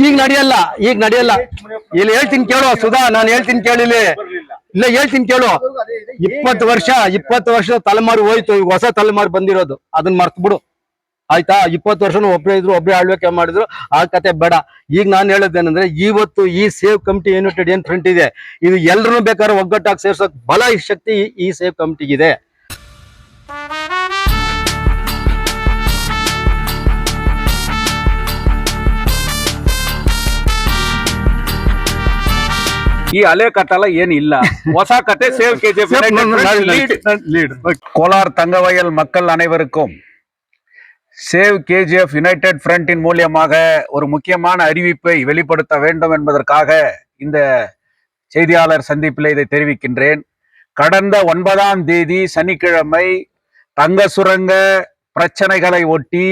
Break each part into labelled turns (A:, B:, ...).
A: ಈಗ ನಡೆಯಲ್ಲ, ಈಗ ನಡೆಯಲ್ಲ. ಇಲ್ಲಿ ಹೇಳ್ತೀನಿ ಕೇಳು ಸುಧಾ, ನಾನು ಹೇಳ್ತೀನಿ ಕೇಳಿಲಿ, ಇಲ್ಲ ಹೇಳ್ತೀನಿ ಕೇಳು. 20 ವರ್ಷ ತಲೆಮಾರು ಹೋಯ್ತು, ಈಗ ಹೊಸ ತಲೆಮಾರು ಬಂದಿರೋದು, ಅದನ್ನ ಮರ್ತ್ ಬಿಡು ಆಯ್ತಾ. 20 ವರ್ಷನೂ ಒಬ್ಬರೇ ಇದ್ರು, ಒಬ್ಬರೇ ಆಳ್ವಿಕೆ ಮಾಡಿದ್ರು, ಆ ಕತೆ ಬೇಡ. ಈಗ ನಾನು ಹೇಳೋದೇನಂದ್ರೆ, ಇವತ್ತು ಈ ಸೇವ್ ಕಮಿಟಿ ಯುನೈಟೆಡ್ ಏನ್ ಫ್ರಂಟ್ ಇದೆ, ಇದು ಎಲ್ರನ್ನೂ ಬೇಕಾದ್ರೆ ಒಗ್ಗಟ್ಟಾಗಿ ಸೇರ್ಸೋಕ್ ಬಲ ಶಕ್ತಿ ಈ ಸೇವ್ ಕಮಿಟಿಗಿದೆ.
B: ಈ ಹಳೆ ಕಟ್ಟಲ ಏನಿಲ್ಲ, ಹೊಸ கட்டை save KGF lead. Kolar Thangavayal மக்கள் அனைவருக்கும் சேவ் கேஜிஎஃப் யுனைடெட் ஃப்ரண்டின் மூலியமாக ஒரு முக்கியமான அறிவிப்பை வெளிப்படுத்த வேண்டும் என்பதற்காக இந்த செய்தியாளர் சந்திப்பில் இதை தெரிவிக்கின்றேன். கடந்த 9ஆம் தேதி சனிக்கிழமை தங்க சுரங்க பிரச்சனைகளை ஒட்டி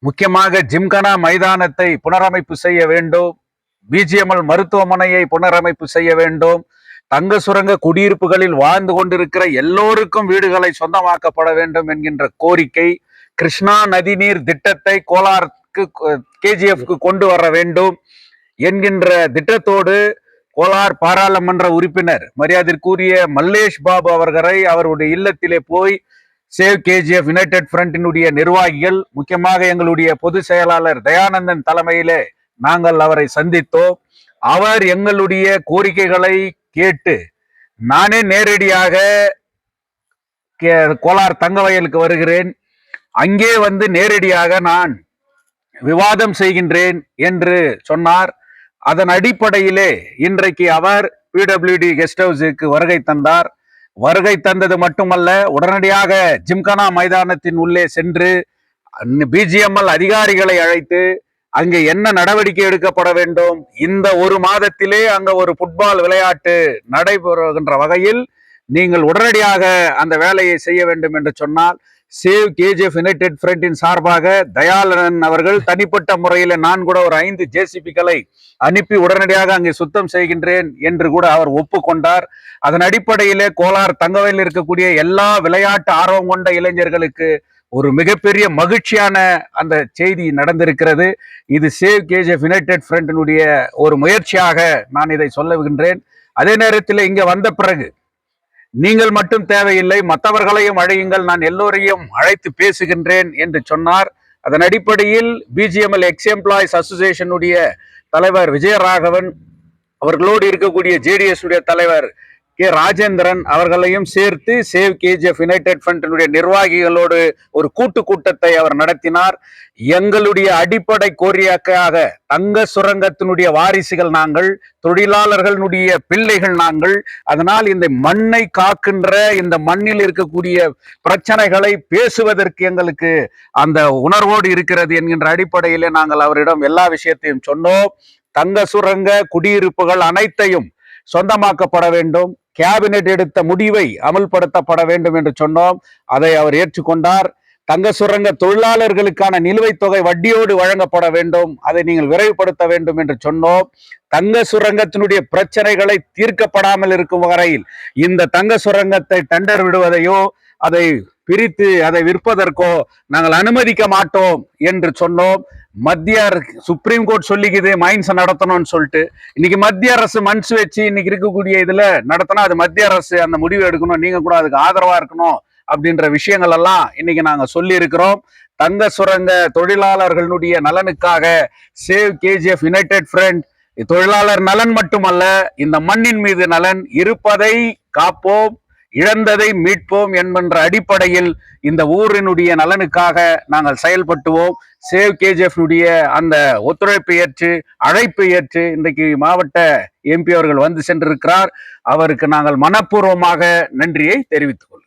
B: முக்கியமாக ஜிம்கானா மைதானத்தை புனரமைப்பு செய்ய வேண்டும், பிஜிஎம்எல் மருத்துவமனையை புனரமைப்பு செய்ய வேண்டும், தங்க சுரங்க குடியிருப்புகளில் வாழ்ந்து கொண்டிருக்கிற எல்லோருக்கும் வீடுகளை சொந்தமாக்கப்பட வேண்டும் என்கின்ற கோரிக்கை, கிருஷ்ணா நதிநீர் திட்டத்தை கோலாருக்கு கேஜிஎஃப்க்கு கொண்டு வர வேண்டும் என்கின்ற திட்டத்தோடு கோலார் பாராளுமன்ற உறுப்பினர் மரியாதைக்குரிய மல்லேஷ் பாபு அவர்களை அவருடைய இல்லத்திலே போய் சேவ் கேஜிஎஃப் யுனைடெட் ஃப்ரண்டினுடைய நிர்வாகிகள், முக்கியமாக எங்களுடைய பொதுச் செயலாளர் தயானந்தன் தலைமையிலே நாங்கள் அவரை சந்தித்தோம். அவர் எங்களுடைய கோரிக்கைகளை கேட்டு நானே நேரடியாக கோலார் தங்கவயலுக்கு வருகிறேன், அங்கே வந்து நேரடியாக நான் விவாதம் செய்கின்றேன் என்று சொன்னார். அதன் அடிப்படையிலே இன்றைக்கு அவர் பிடபிள்யூடி கெஸ்ட் ஹவுஸுக்கு வருகை தந்தார். வருகை தந்தது மட்டுமல்ல, உடனடியாக ஜிம்கானா மைதானத்தின் உள்ளே சென்று பிஜிஎம்எல் அதிகாரிகளை அழைத்து அங்கே என்ன நடவடிக்கை எடுக்கப்பட வேண்டும், இந்த ஒரு மாதத்திலே அங்க ஒரு ஃபுட்பால் விளையாட்டு நடைபெறுகின்ற வகையில் நீங்கள் உடனடியாக அந்த வேலையை செய்ய வேண்டும் என்று சொன்னால், சேவ் கேஜிஎஃப் யுனைடெட் ஃப்ரண்டின் சார்பாக தயாளன் அவர்கள் தனிப்பட்ட முறையில் நான் கூட ஒரு 5 ஜேசிபிகளை அனுப்பி உடனடியாக அங்கே சுத்தம் செய்கின்றேன் என்று கூட அவர் ஒப்புக்கொண்டார். அதன் அடிப்படையிலே கோலார் தங்கவயலில் இருக்கக்கூடிய எல்லா விளையாட்டு ஆர்வம் கொண்ட இளைஞர்களுக்கு ஒரு மிகப்பெரிய மகிழ்ச்சியான அந்த செய்தி நடந்திருக்கிறது. இது சேவ் கேஜிஎஃப் யுனைடெட் ஃப்ரண்டினுடைய ஒரு முயற்சியாக நான் இதை சொல்லுகின்றேன். அதே நேரத்தில் இங்க வந்த பிறகு நீங்கள் மட்டும் தேவையில்லை, மற்றவர்களையும் அழையுங்கள், நான் எல்லோரையும் அழைத்து பேசுகின்றேன் என்று சொன்னார். அதன் அடிப்படையில் பிஜிஎம்எல் எக்ஸ் எம்ப்ளாயிஸ் அசோசியேஷனுடைய தலைவர் விஜயராகவன் அவர்களோடு இருக்கக்கூடிய ஜேடிஎஸ் உடைய தலைவர் கே ராஜேந்திரன் அவர்களையும் சேர்த்து சேவ் கேஜிஎஃப் யுனைடெட் ஃப்ரண்டினுடைய நிர்வாகிகளோடு ஒரு கூட்டத்தை அவர் நடத்தினார். எங்களுடைய அடிப்படை கோரிக்கையாக தங்க சுரங்கத்தினுடைய வாரிசுகள் நாங்கள், தொழிலாளர்களுடைய பிள்ளைகள் நாங்கள். அதனால் இந்த மண்ணை காக்கின்ற, இந்த மண்ணில் இருக்கக்கூடிய பிரச்சனைகளை பேசுவதற்கு எங்களுக்கு அந்த உணர்வோடு இருக்கிறது என்கின்ற அடிப்படையிலே நாங்கள் அவரிடம் எல்லா விஷயத்தையும் சொன்னோம். தங்க சுரங்க குடியிருப்புகள் அனைத்தையும் சொந்தமாக்கப்பட வேண்டும், கேபினெட் எடுத்த முடிவை அமல்படுத்தப்பட வேண்டும் என்று சொன்னோம். அதை அவர் ஏற்றுக்கொண்டார். தங்க சுரங்க தொழிலாளர்களுக்கான நிலுவைத் தொகை வட்டியோடு வழங்கப்பட வேண்டும், அதை நீங்கள் விரைவுபடுத்த வேண்டும் என்று சொன்னோம். தங்க சுரங்கத்தினுடைய பிரச்சனைகளை தீர்க்கப்படாமல் இருக்கும் வரையில் இந்த தங்க சுரங்கத்தை டெண்டர் விடுவதையோ அதை பிரித்து அதை விற்பதற்கோ நாங்கள் அனுமதிக்க மாட்டோம் என்று சொன்னோம். மத்திய சுப்ரீம் கோர்ட் சொல்லிக்குது மைன்ஸ் நடத்தணும்னு சொல்லிட்டு, இன்னைக்கு மத்திய அரசு மன்ஸ் வச்சு இன்னைக்கு இருக்கக்கூடிய இதுல நடத்தினா அது மத்திய அரசு அந்த முடிவு எடுக்கணும், நீங்க கூட அதுக்கு ஆதரவா இருக்கணும் அப்படின்ற விஷயங்கள் எல்லாம் இன்னைக்கு நாங்க சொல்லி இருக்கிறோம். தங்க சுரங்க தொழிலாளர்களுடைய நலனுக்காக சேவ் கேஜிஎஃப் யுனைடெட் ஃப்ரண்ட் தொழிலாளர் நலன் மட்டுமல்ல, இந்த மண்ணின் மீது நலன், இருப்பதை காப்போம், இழந்ததை மீட்போம் என்கின்ற அடிப்படையில் இந்த ஊரினுடைய நலனுக்காக நாங்கள் செயல்பட்டுவோம். சேவ் கேஜிஎஃப் அந்த ஒத்துழைப்பை ஏற்று அழைப்பு ஏற்று இன்றைக்கு மாவட்ட எம்பி அவர்கள் வந்து சென்றிருக்கிறார். அவருக்கு நாங்கள் மனப்பூர்வமாக நன்றியை தெரிவித்துக் கொள்கிறோம்.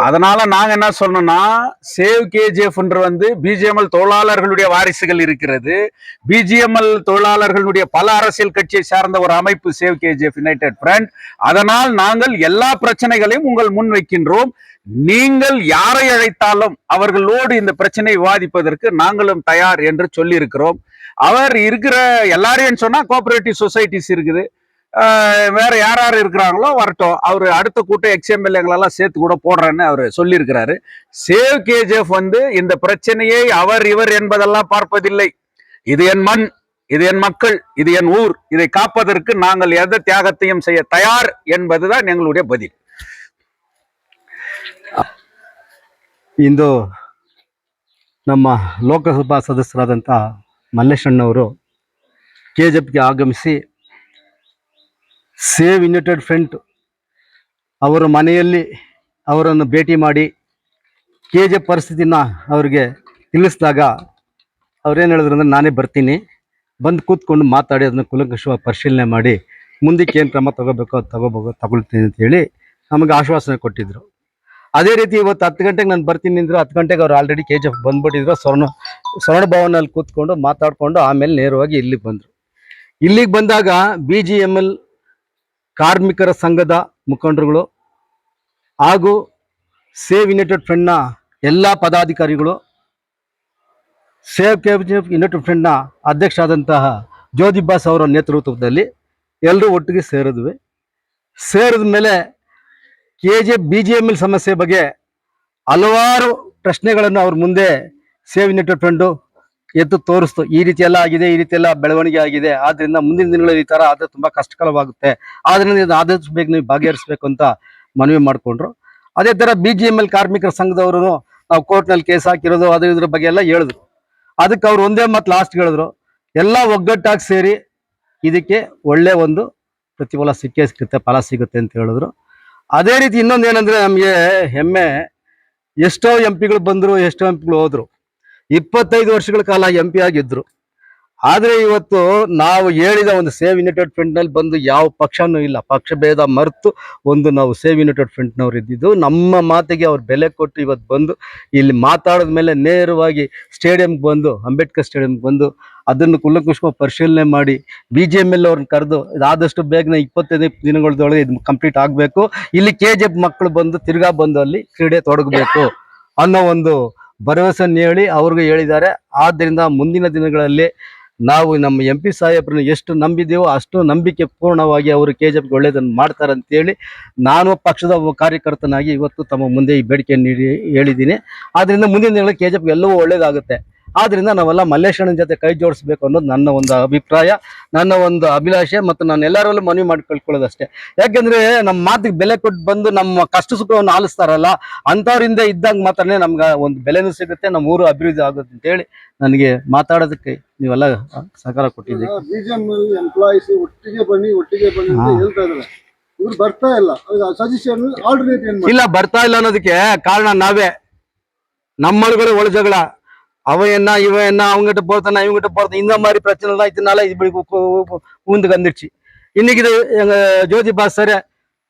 B: அதனால நாங்க என்ன சொல்லணும்னா, சேவ் கேஜிஎஃப் வந்து பிஜிஎம்எல் தொழிலாளர்களுடைய வாரிசுகள் இருக்கிறது. பிஜிஎம்எல் தொழிலாளர்களுடைய பல அரசியல் கட்சியை சார்ந்த ஒரு அமைப்பு சேவ் கேஜிஎஃப் யுனைடெட் ஃப்ரண்ட். அதனால் நாங்கள் எல்லா பிரச்சனைகளையும் உங்கள் முன் வைக்கின்றோம். நீங்கள் யாரை அழைத்தாலும் அவர்களோடு இந்த பிரச்சனை விவாதிப்பதற்கு நாங்களும் தயார் என்று சொல்லி இருக்கிறோம். அவர் இருக்கிற எல்லாரையும் சொன்னா கோஆபரேட்டிவ் சொசைட்டிஸ் இருக்குது, வேற யார் இருக்கிறாங்களோ வரட்டும். அவர் அடுத்த கூட்டம் எக்ஸ்எம்எல்ஏங்களெல்லாம் சேர்த்து கூட போடுறேன்னு அவர் சொல்லியிருக்கிறாரு. சேவ் கேஜிஎஃப் வந்து இந்த பிரச்சனையை அவர் இவர் என்பதெல்லாம் பார்ப்பதில்லை. இது என் மண், இது என் மக்கள், இது என் ஊர், இதை காப்பதற்கு நாங்கள் எந்த தியாகத்தையும் செய்ய தயார் என்பதுதான் எங்களுடைய பதில்.
A: ಇಂದು ನಮ್ಮ ಲೋಕಸಭಾ ಸದಸ್ಯರಾದಂಥ ಮಲ್ಲೇಶಣ್ಣವರು KJPಗೆ ಆಗಮಿಸಿ ಸೇವ್ ಯುನೈಟೆಡ್ ಫ್ರಂಟ್ ಅವರ ಮನೆಯಲ್ಲಿ ಅವರನ್ನು ಭೇಟಿ ಮಾಡಿ KJP ಪರಿಸ್ಥಿತಿನ ಅವರಿಗೆ ತಿಳಿಸಿದಾಗ ಅವ್ರೇನು ಹೇಳಿದ್ರು ಅಂದರೆ, ನಾನೇ ಬರ್ತೀನಿ, ಬಂದು ಕೂತ್ಕೊಂಡು ಮಾತಾಡಿ ಅದನ್ನು ಕೂಲಂಕಷವಾಗಿ ಪರಿಶೀಲನೆ ಮಾಡಿ ಮುಂದಕ್ಕೆ ಏನು ಕ್ರಮ ತಗೋಬೇಕೋ ಅದು ತಗೊಳ್ತೀನಿ ಅಂತೇಳಿ ನಮಗೆ ಆಶ್ವಾಸನೆ ಕೊಟ್ಟಿದ್ದರು. ಅದೇ ರೀತಿ ಇವತ್ತು 10 ಗಂಟೆಗೆ ನಾನು ಬರ್ತೀನಿ ಅಂದರು. 10 ಗಂಟೆಗೆ ಅವ್ರು ಆಲ್ರೆಡಿ KJP ಬಂದ್ಬಿಟ್ಟಿದ್ರು. ಸ್ವರ್ಣ ಭವನಲ್ಲಿ ಕೂತ್ಕೊಂಡು ಮಾತಾಡಿಕೊಂಡು ಆಮೇಲೆ ನೇರವಾಗಿ ಇಲ್ಲಿಗೆ ಬಂದರು. ಇಲ್ಲಿಗೆ ಬಂದಾಗ BGML ಕಾರ್ಮಿಕರ ಸಂಘದ ಮುಖಂಡರುಗಳು ಹಾಗೂ ಸೇವ್ ಯುನೈಟೆಡ್ ಫ್ರಂಟ್ನ ಎಲ್ಲ ಪದಾಧಿಕಾರಿಗಳು, ಸೇವ್ KJP ಯುನೈಟೆಡ್ ಫ್ರಂಟ್ನ ಅಧ್ಯಕ್ಷ ಆದಂತಹ ಜ್ಯೋತಿಬಾಸ್ ಅವರ ನೇತೃತ್ವದಲ್ಲಿ ಎಲ್ಲರೂ ಒಟ್ಟಿಗೆ ಸೇರಿದ್ವಿ. ಸೇರಿದ ಮೇಲೆ BGML ಸಮಸ್ಯೆ ಬಗ್ಗೆ ಹಲವಾರು ಪ್ರಶ್ನೆಗಳನ್ನು ಅವ್ರ ಮುಂದೆ ಸೇವ್ ಯುನೈಟೆಡ್ ಫ್ರಂಟ್ ಎದ್ದು ತೋರಿಸ್ತು. ಈ ರೀತಿ ಎಲ್ಲ ಆಗಿದೆ, ಈ ರೀತಿ ಎಲ್ಲ ಬೆಳವಣಿಗೆ ಆಗಿದೆ, ಆದ್ರಿಂದ ಮುಂದಿನ ದಿನಗಳಲ್ಲಿ ಈ ತರ ಆದ್ರೆ ತುಂಬಾ ಕಷ್ಟಕರವಾಗುತ್ತೆ, ಆದ್ರಿಂದ ಆದಷ್ಟು ಬೇಗ ನೀವು ಭಾಗವಹಿಸಬೇಕು ಅಂತ ಮನವಿ ಮಾಡಿಕೊಂಡ್ರು. ಅದೇ ತರ BGML ಕಾರ್ಮಿಕರ ಸಂಘದವರು ನಾವು ಕೋರ್ಟ್ನಲ್ಲಿ ಕೇಸ್ ಹಾಕಿರೋದು ಅದು ಇದ್ರ ಬಗ್ಗೆ ಎಲ್ಲ ಹೇಳಿದ್ರು. ಅದಕ್ಕೆ ಅವ್ರು ಒಂದೇ ಮಾತು ಲಾಸ್ಟ್ ಹೇಳಿದ್ರು, ಎಲ್ಲ ಒಗ್ಗಟ್ಟಾಗಿ ಸೇರಿ ಇದಕ್ಕೆ ಒಳ್ಳೆ ಒಂದು ಪ್ರತಿಫಲ ಸಿಗುತ್ತೆ, ಫಲ ಸಿಗುತ್ತೆ ಅಂತ ಹೇಳಿದ್ರು. ಅದೇ ರೀತಿ ಇನ್ನೊಂದು ಏನಂದ್ರೆ, ನಮಗೆ ಹೆಮ್ಮೆ, ಎಷ್ಟೋ MP ಬಂದರು, ಎಷ್ಟೋ MP ಹೋದ್ರು, 25 ವರ್ಷಗಳ ಕಾಲ MP ಆಗಿದ್ರು. ಆದ್ರೆ ಇವತ್ತು ನಾವು ಹೇಳಿದ ಒಂದು ಸೇವ್ ಯುನೈಟೆಡ್ ಫ್ರಂಟ್ ನಲ್ಲಿ ಬಂದು ಯಾವ ಪಕ್ಷನೂ ಇಲ್ಲ, ಪಕ್ಷ ಭೇದ ಮರೆತು ಒಂದು ನಾವು ಸೇವ್ ಯುನೈಟೆಡ್ ಫ್ರಂಟ್ ನವ್ರು ಇದ್ದಿದ್ದು. ನಮ್ಮ ಮಾತಿಗೆ ಅವ್ರು ಬೆಲೆ ಕೊಟ್ಟು ಇವತ್ತು ಬಂದು ಇಲ್ಲಿ ಮಾತಾಡಿದ ಮೇಲೆ ನೇರವಾಗಿ ಸ್ಟೇಡಿಯಂಗೆ ಬಂದು, ಅಂಬೇಡ್ಕರ್ ಸ್ಟೇಡಿಯಂಗೆ ಬಂದು ಅದನ್ನು ಕೂಲಂಕಷವಾಗಿ ಪರಿಶೀಲನೆ ಮಾಡಿ BGML ಅವ್ರನ್ನ ಕರೆದು ಆದಷ್ಟು ಬೇಗನೆ 25 ದಿನಗಳೊಳಗೆ ಇದು ಕಂಪ್ಲೀಟ್ ಆಗಬೇಕು, ಇಲ್ಲಿ KJP ಮಕ್ಕಳು ಬಂದು ತಿರ್ಗಾ ಬಂದು ಅಲ್ಲಿ ಕ್ರೀಡೆ ತೊಡಗಬೇಕು ಅನ್ನೋ ಒಂದು ಭರವಸೆಯನ್ನು ಹೇಳಿ ಅವ್ರಿಗೆ ಹೇಳಿದ್ದಾರೆ. ಆದ್ದರಿಂದ ಮುಂದಿನ ದಿನಗಳಲ್ಲಿ ನಾವು ನಮ್ಮ MP ಸಾಹೇಬ್ರನ್ನ ಎಷ್ಟು ನಂಬಿದೆವೋ ಅಷ್ಟು ನಂಬಿಕೆ ಪೂರ್ಣವಾಗಿ ಅವರು KJPಗೆ ಒಳ್ಳೆಯದನ್ನು ಮಾಡ್ತಾರೆ ಅಂತೇಳಿ ನಾನು ಪಕ್ಷದ ಕಾರ್ಯಕರ್ತನಾಗಿ ಇವತ್ತು ತಮ್ಮ ಮುಂದೆ ಈ ಬೇಡಿಕೆಯನ್ನು ನೀಡಿ ಹೇಳಿದ್ದೀನಿ. ಆದ್ದರಿಂದ ಮುಂದಿನ ದಿನಗಳಲ್ಲಿ KJPಗೆ ಎಲ್ಲವೂ ಒಳ್ಳೆಯದಾಗುತ್ತೆ. ಆದ್ರಿಂದ ನಾವೆಲ್ಲ ಮಲ್ಲೇಶಣ್ಣನ ಜೊತೆ ಕೈ ಜೋಡಿಸ್ಬೇಕು ಅನ್ನೋದು ನನ್ನ ಒಂದು ಅಭಿಪ್ರಾಯ, ನನ್ನ ಒಂದು ಅಭಿಲಾಷೆ, ಮತ್ತು ನಾನು ಎಲ್ಲರಲ್ಲೂ ಮನವಿ ಮಾಡಿ ಕಳ್ಕೊಳ್ಳೋದಷ್ಟೇ. ಯಾಕೆಂದ್ರೆ ನಮ್ಮ ಮಾತಿಗೆ ಬೆಲೆ ಕೊಟ್ಟು ಬಂದು ನಮ್ಮ ಕಷ್ಟ ಸುಖವನ್ನು ಆಲಿಸ್ತಾರಲ್ಲ, ಅಂಥವ್ರಿಂದ ಇದ್ದಾಗ ಮಾತ್ರನೇ ನಮ್ಗೆ ಒಂದು ಬೆಲೆನೂ ಸಿಗುತ್ತೆ, ನಮ್ಮ ಊರು ಅಭಿವೃದ್ಧಿ ಆಗುತ್ತೆ ಅಂತೇಳಿ ನನಗೆ ಮಾತಾಡೋದಕ್ಕೆ ನೀವೆಲ್ಲ ಸಹಕಾರ ಕೊಟ್ಟಿದ್ದೀವಿ.
C: BGML ಎಂಪ್ಲಾಯೀಸ್ ಒಟ್ಟಿಗೆ ಬನ್ನಿ ಅಂತ ಹೇಳ್ತಾ ಇದ್ದಾರೆ, ಇವ್ರು ಬರ್ತಾ ಇಲ್ಲ. ಸಜೆಷನ್ ಆಲ್ಟರ್ನೇಟ್ ಏನು
A: ಇಲ್ಲ, ಬರ್ತಾ ಇಲ್ಲ ಅನ್ನೋದಕ್ಕೆ ಕಾರಣ ನಾವೇ. நம்மளுக்குள்ள ஒளி ஜಗಳ அவன் இவன் என்ன அவங்ககிட்ட போறதானே இவங்ககிட்ட போறது இந்த மாதிரி பிரச்சனை எல்லாம் இதனால இப்படி ஊந்துக்கு வந்துடுச்சு. இன்னைக்கு இது எங்க ஜோதி பாஸ் சார்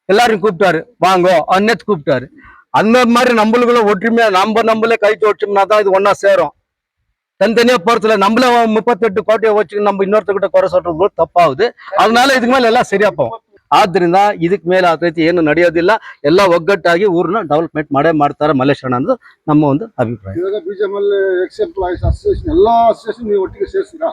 A: எல்லாரும் கூப்பிட்டாரு, வாங்கோ அன்னத்து கூப்பிட்டாரு. அந்த மாதிரி நம்மளுக்குள்ள ஒற்றுமையா நம்மளே கை ஒற்றுமைனா தான் இது ஒன்னா சேரும். தனித்தனியா போறதுல நம்மள 38 கோட்டையை வச்சு நம்ம இன்னொருத்தர்கிட்ட குறை சொல்றது ತಪ್ಪಾகுது. அதனால இதுக்கு மேல எல்லாம் சரியா போகும். ಆದ್ರಿಂದ ಇದಕ್ಕೆ ಮೇಲೆ ಆ ರೀತಿ ಏನು ನಡೆಯೋದಿಲ್ಲ, ಎಲ್ಲ ಒಗ್ಗಟ್ಟಾಗಿ ಊರನ್ನ ಡೆವಲಪ್ಮೆಂಟ್ ಮಾಡೇ ಮಾಡ್ತಾರೆ ಮಲ್ಲೇಶಣ್ಣ ಅನ್ನೋದು ನಮ್ಮ ಒಂದು ಅಭಿಪ್ರಾಯ.
C: ಇವಾಗ BGML ಎಕ್ಸ್ ಎಂಪ್ಲಾಯೀಸ್ ಅಸೋಸಿಯೇಷನ್ ಎಲ್ಲಾ ಅಸೋಸಿಯೇಷನ್ ನೀವು ಒಟ್ಟಿಗೆ ಸೇರಿಸ್ತೀರಾ?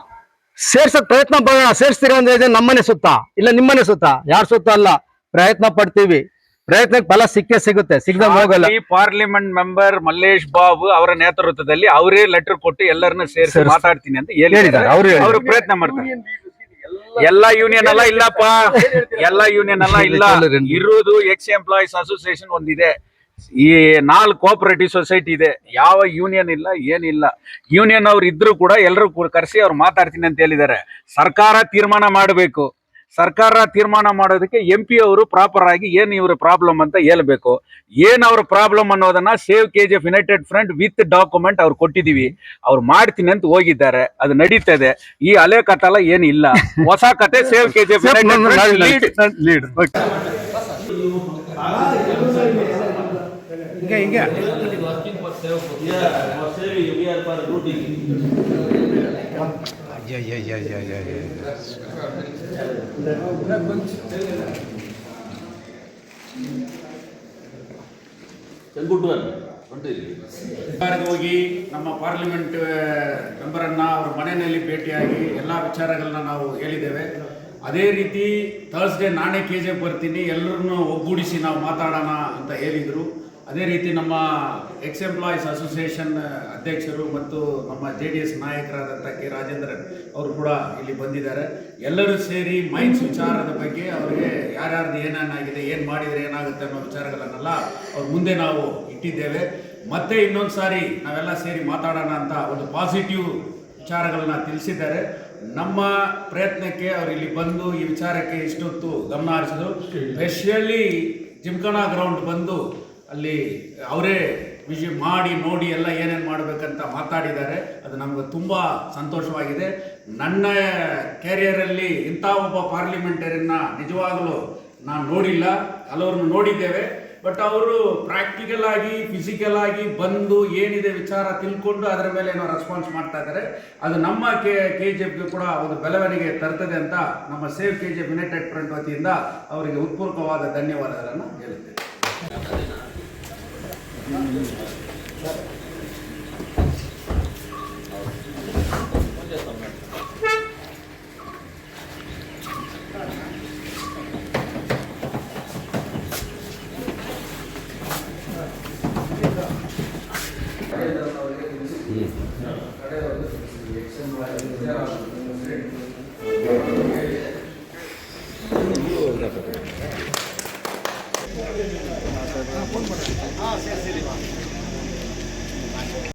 A: ಸೇರ್ಸಕ್ ಪ್ರಯತ್ನ ಪಡೋಣ. ಸೇರಿಸ್ತೀರಾ ಅಂದ್ರೆ ಇದೆ ನಮ್ಮನೆ ಸುತ್ತ, ಇಲ್ಲ ನಿಮ್ಮನೆ ಸುತ್ತ, ಯಾರ ಸುತ್ತ ಅಲ್ಲ. ಪ್ರಯತ್ನ ಪಡ್ತೀವಿ, ಪ್ರಯತ್ನಕ್ಕೆ ಫಲ ಸಿಕ್ಕೇ ಸಿಗುತ್ತೆ, ಸಿಗದಂಗ ಹೋಗಲ್ಲ.
B: ಪಾರ್ಲಿಮೆಂಟ್ ಮೆಂಬರ್ ಮಲ್ಲೇಶ್ ಬಾಬು ಅವರ ನೇತೃತ್ವದಲ್ಲಿ ಅವರೇ ಲೆಟರ್ ಕೊಟ್ಟು ಎಲ್ಲರನ್ನ ಸೇರಿಸಿ ಮಾತಾಡ್ತೀನಿ ಅಂತ ಹೇಳಿದ್ದಾರೆ. ಅವರು ಪ್ರಯತ್ನ ಮಾಡ್ತಾರೆ. ಎಲ್ಲ ಯೂನಿಯನ್ ಅಲ್ಲ ಇಲ್ಲಪ್ಪ, ಎಲ್ಲ ಯೂನಿಯನ್ ಅಲ್ಲ ಇಲ್ಲ, ಇರುವುದು ಎಕ್ಸ್ ಎಂಪ್ಲಾಯೀಸ್ ಅಸೋಸಿಯೇಷನ್ ಒಂದಿದೆ, ಈ 4 ಕೋಆಪರೇಟಿವ್ ಸೊಸೈಟಿ ಇದೆ, ಯಾವ ಯೂನಿಯನ್ ಇಲ್ಲ, ಏನಿಲ್ಲ. ಯೂನಿಯನ್ ಅವ್ರು ಇದ್ರು ಕೂಡ ಎಲ್ಲರೂ ಕರೆಸಿ ಅವ್ರು ಮಾತಾಡ್ತೀನಿ ಅಂತ ಹೇಳಿದ್ದಾರೆ. ಸರ್ಕಾರ ತೀರ್ಮಾನ ಮಾಡಬೇಕು. ಸರ್ಕಾರ ತೀರ್ಮಾನ ಮಾಡೋದಕ್ಕೆ MP ಅವರು ಪ್ರಾಪರ್ ಆಗಿ ಏನ್ ಇವ್ರ ಪ್ರಾಬ್ಲಮ್ ಅಂತ ಹೇಳ್ಬೇಕು. ಏನ್ ಅವ್ರ ಪ್ರಾಬ್ಲಮ್ ಅನ್ನೋದನ್ನ save KJF United front with document ಅವ್ರು ಕೊಟ್ಟಿದೀವಿ. ಅವ್ರು ಮಾಡ್ತೀನಿ ಅಂತ ಹೋಗಿದ್ದಾರೆ, ಅದು ನಡೀತದೆ. ಈ ಹಳೆ ಕಥೆಲ್ಲ ಏನಿಲ್ಲ, ಹೊಸ ಕತೆ ಸೇವ್ KJF ಲೀಡ್.
D: ಹೋಗಿ ನಮ್ಮ ಪಾರ್ಲಿಮೆಂಟ್ ಮೆಂಬರನ್ನ ಅವ್ರ ಮನೆಯಲ್ಲಿ ಭೇಟಿಯಾಗಿ ಎಲ್ಲ ವಿಚಾರಗಳನ್ನ ನಾವು ಹೇಳಿದ್ದೇವೆ. ಅದೇ ರೀತಿ ಥರ್ಸ್ಡೇ ನಾನೇ KGF ಬರ್ತೀನಿ, ಎಲ್ಲರನ್ನೂ ಒಗ್ಗೂಡಿಸಿ ನಾವು ಮಾತಾಡೋಣ ಅಂತ ಹೇಳಿದರು. ಅದೇ ರೀತಿ ನಮ್ಮ ಎಕ್ಸ್ ಎಂಪ್ಲಾಯೀಸ್ ಅಸೋಸಿಯೇಷನ್ ಅಧ್ಯಕ್ಷರು ಮತ್ತು ನಮ್ಮ JDS ನಾಯಕರಾದಂಥ ಕೆ ರಾಜೇಂದ್ರನ್ ಅವರು ಕೂಡ ಇಲ್ಲಿ ಬಂದಿದ್ದಾರೆ. ಎಲ್ಲರೂ ಸೇರಿ ಮೈನ್ಸ್ ವಿಚಾರದ ಬಗ್ಗೆ ಅವರಿಗೆ ಯಾರ್ಯಾರ್ದು ಏನೇನಾಗಿದೆ, ಏನು ಮಾಡಿದರೆ ಏನಾಗುತ್ತೆ ಅನ್ನೋ ವಿಚಾರಗಳನ್ನೆಲ್ಲ ಅವ್ರ ಮುಂದೆ ನಾವು ಇಟ್ಟಿದ್ದೇವೆ. ಮತ್ತೆ ಇನ್ನೊಂದು ಸಾರಿ ನಾವೆಲ್ಲ ಸೇರಿ ಮಾತಾಡೋಣ ಅಂತ ಒಂದು ಪಾಸಿಟಿವ್ ವಿಚಾರಗಳನ್ನ ತಿಳಿಸಿದ್ದಾರೆ. ನಮ್ಮ ಪ್ರಯತ್ನಕ್ಕೆ ಅವರು ಇಲ್ಲಿ ಬಂದು ಈ ವಿಚಾರಕ್ಕೆ ಇಷ್ಟೊತ್ತು ಗಮನ ಹರಿಸಿದ್ರು. ಸ್ಪೆಷಲಿ ಜಿಮ್ಖಾನಾ ಗ್ರೌಂಡ್ ಬಂದು ಅಲ್ಲಿ ಅವರೇ ಮಾಡಿ ನೋಡಿ ಎಲ್ಲ ಏನೇನು ಮಾಡಬೇಕಂತ ಮಾತಾಡಿದ್ದಾರೆ. ಅದು ನಮಗೆ ತುಂಬ ಸಂತೋಷವಾಗಿದೆ. ನನ್ನ ಕ್ಯಾರಿಯರಲ್ಲಿ ಇಂಥ ಒಬ್ಬ ಪಾರ್ಲಿಮೆಂಟರಿಯನ್ನ ನಿಜವಾಗಲೂ ನಾನು ನೋಡಿಲ್ಲ. ಹಲವ್ರನ್ನ ನೋಡಿದ್ದೇವೆ, ಬಟ್ ಅವರು ಪ್ರಾಕ್ಟಿಕಲ್ ಆಗಿ ಫಿಸಿಕಲ್ ಆಗಿ ಬಂದು ಏನಿದೆ ವಿಚಾರ ತಿಳ್ಕೊಂಡು ಅದರ ಮೇಲೆ ಏನೋ ರೆಸ್ಪಾನ್ಸ್ ಮಾಡ್ತಾ ಇದ್ದಾರೆ. ಅದು ನಮ್ಮ KGFಗೆ ಕೂಡ ಒಂದು ಬೆಳವಣಿಗೆ ತರ್ತದೆ ಅಂತ ನಮ್ಮ ಸೇವ್ KGF ಯುನೈಟೆಡ್ ಫ್ರಂಟ್ ವತಿಯಿಂದ ಅವರಿಗೆ ಹೃತ್ಪೂರ್ವಕವಾದ ಧನ್ಯವಾದಗಳನ್ನು ಹೇಳುತ್ತೇವೆ.